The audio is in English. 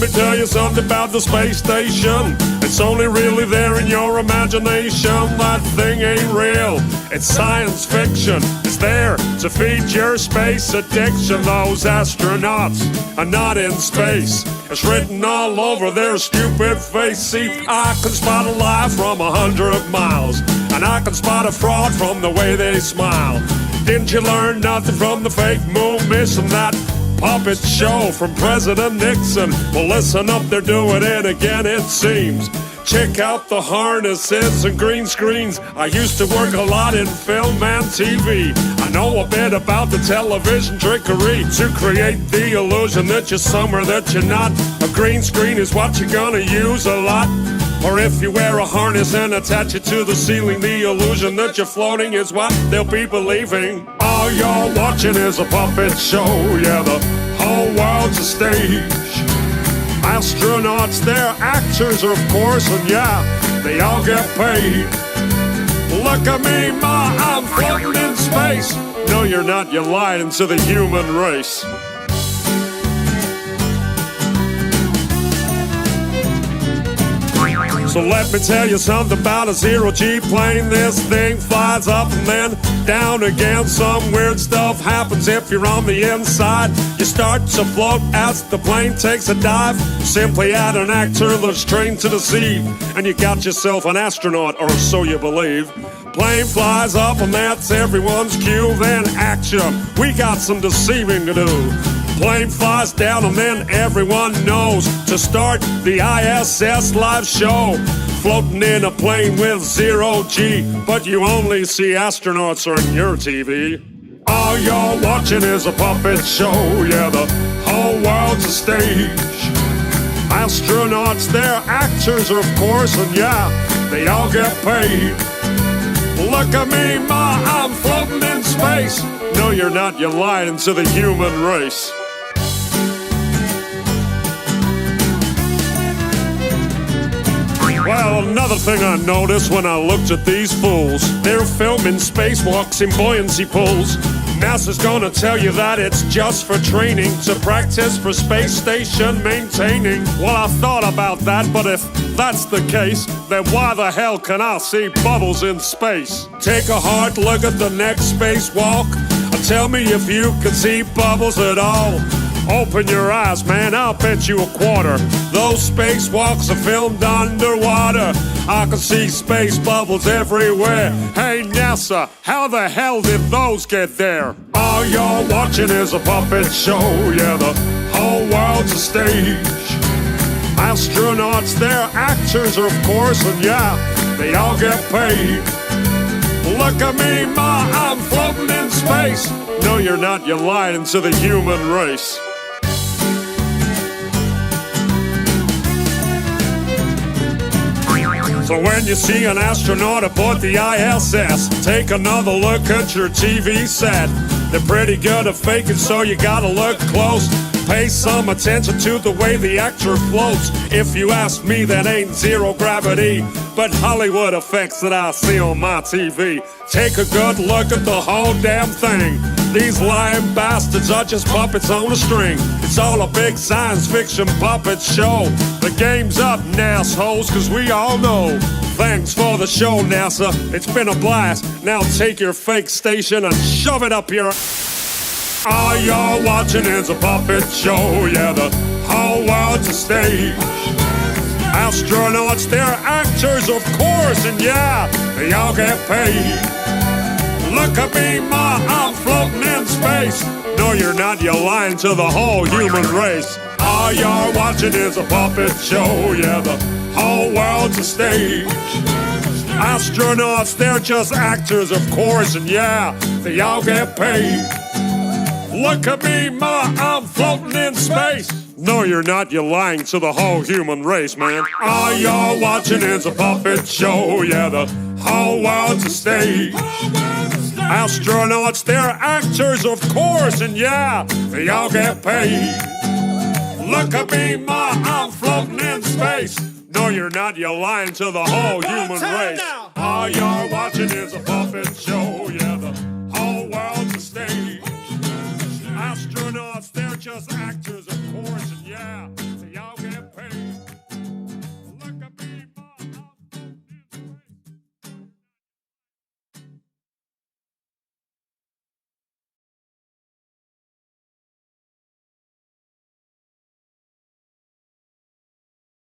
let me tell you something about the space station. It's only really there in your imagination. That thing ain't real, it's science fiction. It's there to feed your space addiction. Those astronauts are not in space. It's written all over their stupid face. See, I can spot a lie from 100 miles, and I can spot a fraud from the way they smile. Didn't you learn nothing from the fake moon mission? That puppet show from President Nixon. Well, listen up, they're doing it again, it seems. Check out the harnesses and green screens. I used to work a lot in film and TV. I know a bit about the television trickery to create the illusion that you're somewhere that you're not. A green screen is what you're gonna use a lot. Or if you wear a harness and attach it to the ceiling, the illusion that you're floating is what they'll be believing. All you're watching is a puppet show. Yeah, the whole world's a stage. Astronauts, they're actors, of course, and yeah, they all get paid. Look at me, ma, I'm floating in space. No, you're not, you're lying to the human race. So let me tell you something about a zero-G plane. This thing flies up and then down again. Some weird stuff happens if you're on the inside. You start to float as the plane takes a dive. Simply add an actor that's trained to deceive, and you got yourself an astronaut, or so you believe. Plane flies up and that's everyone's cue. Then action, we got some deceiving to do. Plane flies down and then everyone knows to start the ISS live show. Floating in a plane with zero-G, but you only see astronauts on your TV. All you're watching is a puppet show. Yeah, the whole world's a stage. Astronauts, they're actors, of course, and yeah, they all get paid. Look at me, ma, I'm floating in space. No, you're not, you're lying to the human race. Well, another thing I noticed when I looked at these fools, they're filming spacewalks in buoyancy pools. NASA's gonna tell you that it's just for training, to practice for space station maintaining. Well, I thought about that, but if that's the case, then why the hell can I see bubbles in space? Take a hard look at the next spacewalk, and tell me if you can see bubbles at all. Open your eyes, man, I'll bet you a quarter those spacewalks are filmed underwater. I can see space bubbles everywhere. Hey NASA, how the hell did those get there? All you're watching is a puppet show. Yeah, the whole world's a stage. Astronauts, they're actors, of course, and yeah, they all get paid. Look at me, ma, I'm floating in space. No, you're not, you're lying to the human race. So when you see an astronaut aboard the ISS, take another look at your TV set. They're pretty good at faking, so you gotta look close. Pay some attention to the way the actor floats. If you ask me, that ain't zero gravity, but Hollywood effects that I see on my TV. Take a good look at the whole damn thing. These lying bastards are just puppets on a string. It's all a big science fiction puppet show. The game's up, NASHoles, cause we all know. Thanks for the show, NASA. It's been a blast. Now take your fake station and shove it up your... All you're watching is a puppet show. Yeah, the whole world's a stage. Astronauts, they're actors, of course, and yeah, they all get paid. Look at me, ma, I'm floating in space. No, you're not, you're lying to the whole human race. All you're watching is a puppet show. Yeah, the whole world's a stage. Astronauts, they're just actors, of course, and yeah, they all get paid. Look at me, ma, I'm floating in space. No, you're not, you're lying to the whole human race, man. All you're watching is a puppet show. Yeah, the whole world's a stage. Astronauts, they're actors, of course, and yeah, they all get paid. Look at me, ma, I'm floating in space. No, you're not, you're lying to the whole human race. All you're watching is a puppet show. Yeah, the whole world's a stage. Astronauts, they're just actors.